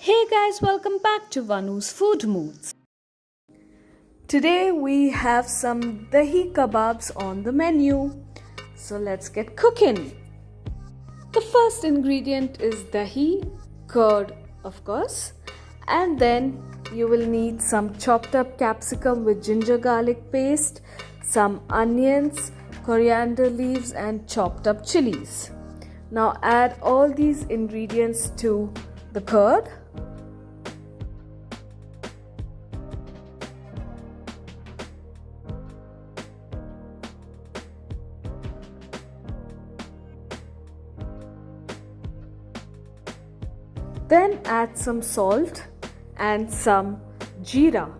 Hey guys, welcome back to Vanu's Food Moods. Today we have some Dahi Kebabs on the menu. So let's get cooking. The first ingredient is dahi, curd of course, and then you will need some chopped up capsicum with ginger garlic paste, some onions, coriander leaves and chopped up chilies. Now add all these ingredients to the curd. Then add some salt and some jeera.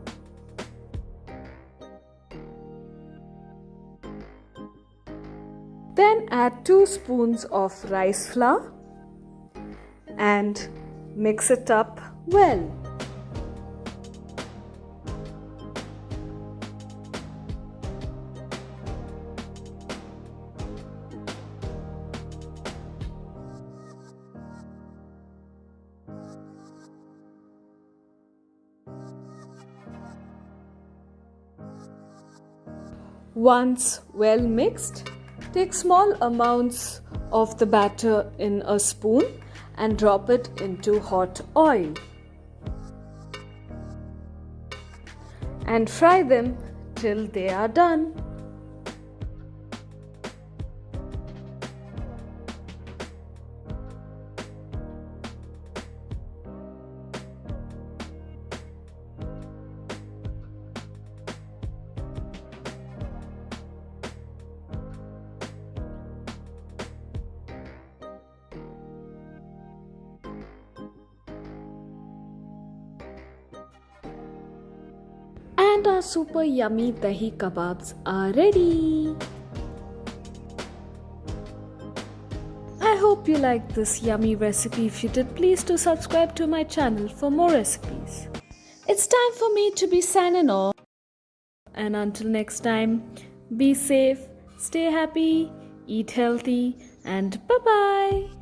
Then add 2 spoons of rice flour and mix it up well. Once well mixed, take small amounts of the batter in a spoon and drop it into hot oil. And fry them till they are done. And our super yummy dahi kebabs are ready. I hope you liked this yummy recipe. If you did, please do subscribe to my channel for more recipes. It's time for me to be signing off. And until next time, be safe, stay happy, eat healthy, and bye-bye.